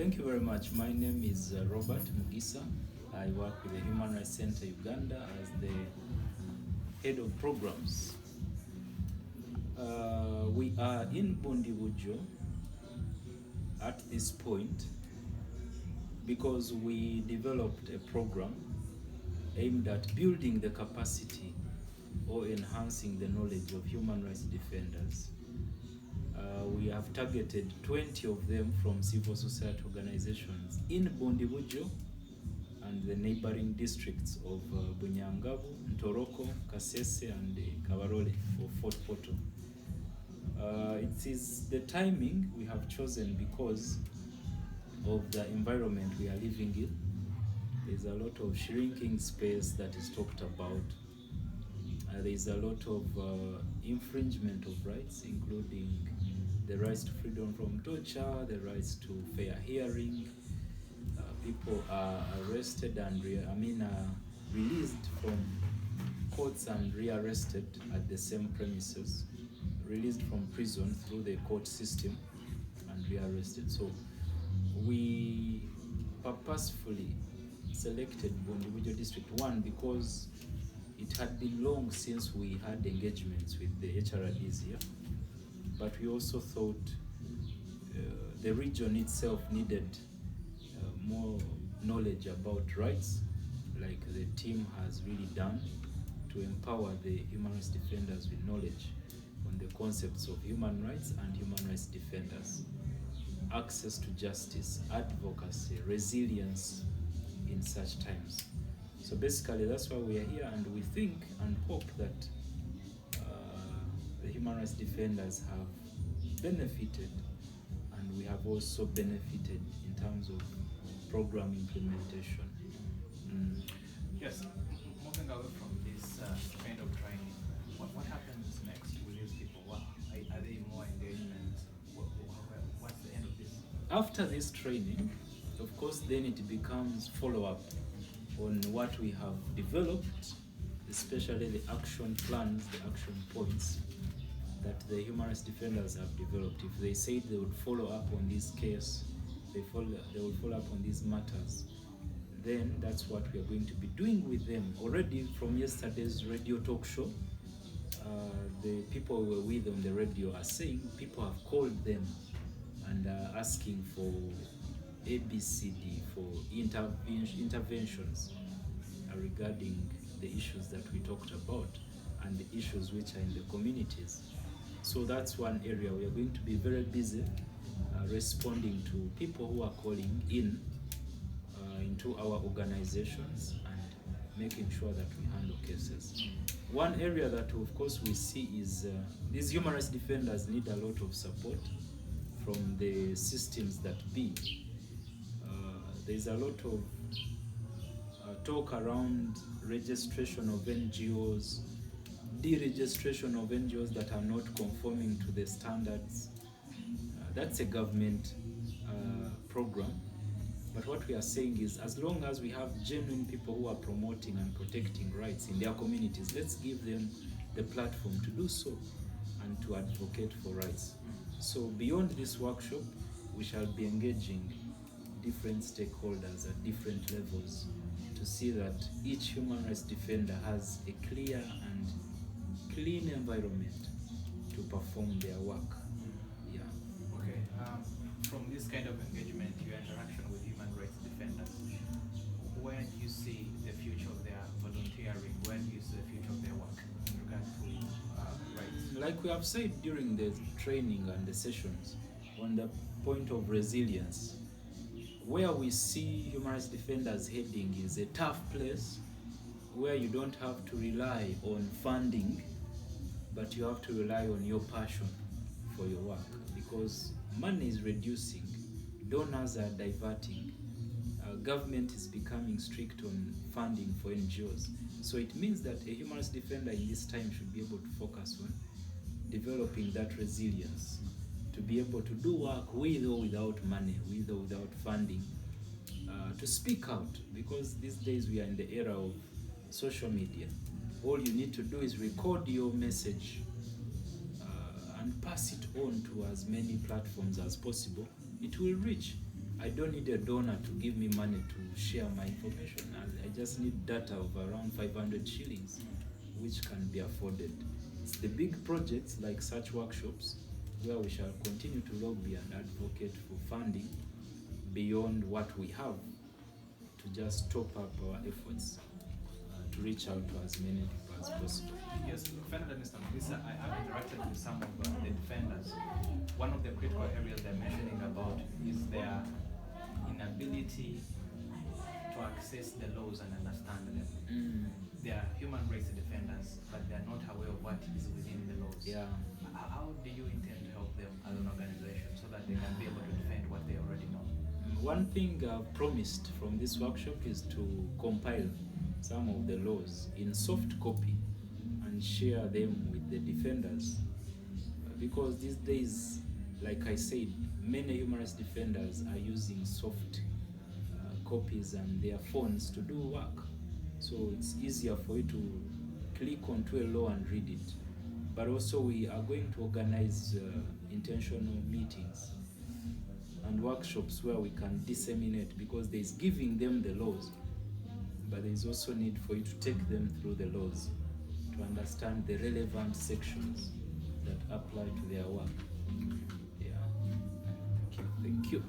Thank you very much. My name is Robert Mugisa. I work with the Human Rights Center Uganda as the head of programs. We are in Bundibujo at this point because we developed a program aimed at building the capacity or enhancing the knowledge of human rights defenders. We have targeted 20 of them from civil society organizations in Bundibujo and the neighboring districts of Bunyangabu, Ntoroko, Kasese, and Kabarole for Fort Portal. It is the timing we have chosen because of the environment we are living in. There's a lot of shrinking space that is talked about. There's a lot of infringement of rights, including the rights to freedom from torture, the rights to fair hearing. People are arrested and released from courts and rearrested at the same premises, released from prison through the court system and rearrested. So we purposefully selected Bundibujo District 1 because it had been long since we had engagements with the HRDs here, but we also thought the region itself needed more knowledge about rights, like the team has really done, to empower the human rights defenders with knowledge on the concepts of human rights and human rights defenders, access to justice, advocacy, resilience in such times. So basically that's why we are here, and we think and hope that the human rights defenders have benefited, and we have also benefited in terms of program implementation. Yes, moving away from this kind of training, what happens next with these people? Are they more engagement? What's the end of this? After this training, of course, then it becomes follow-up on what we have developed, especially the action plans, the action points that the human rights defenders have developed. If they say they would follow up on this case, they will follow up on these matters, then that's what we are going to be doing with them. Already from yesterday's radio talk show, the people we were with on the radio are saying people have called them and are asking for ABCD, for interventions regarding the issues that we talked about and the issues which are in the communities. So that's one area we are going to be very busy responding to people who are calling in into our organizations and making sure that we handle cases. One area that of course we see is these human rights defenders need a lot of support from the systems that be. There's a lot of talk around registration of NGOs, deregistration of NGOs that are not conforming to the standards. That's a government program. But what we are saying is, as long as we have genuine people who are promoting and protecting rights in their communities, let's give them the platform to do so and to advocate for rights. So beyond this workshop, we shall be engaging different stakeholders at different levels to see that each human rights defender has a clear and clean environment to perform their work. Yeah. Okay. From this kind of engagement, your interaction with human rights defenders, where do you see the future of their volunteering? Where do you see the future of their work in regard to rights? Like we have said during the training and the sessions, on the point of resilience, where we see human rights defenders heading is a tough place where you don't have to rely on funding, but you have to rely on your passion for your work, because money is reducing, donors are diverting, government is becoming strict on funding for NGOs. So it means that a human rights defender in this time should be able to focus on developing that resilience, to be able to do work with or without money, with or without funding, to speak out, because these days we are in the era of social media. All you need to do is record your message and pass it on to as many platforms as possible. It will reach I don't need a donor to give me money to share my information. I just need data of around 500 shillings, which can be afforded. It's the big projects like such workshops where we shall continue to lobby and advocate for funding beyond what we have to just top up our efforts to reach out to as many people as possible. Yes, Defender Mr. Melissa, I've interacted with some of the defenders. One of the critical areas they're mentioning about is their inability to access the laws and understand them. They are human rights defenders, but they are not aware of what is within the laws. Yeah. How do you intend to help them as an organization so that they can be able to defend what they already know? One thing I've promised from this workshop is to compile some of the laws in soft copy and share them with the defenders, because these days, like I said, many human rights defenders are using soft copies and their phones to do work, so it's easier for you to click onto a law and read it. But also we are going to organize intentional meetings and workshops where we can disseminate, because there is giving them the laws, but there is also need for you to take them through the laws to understand the relevant sections that apply to their work. Yeah. Thank you. Thank you.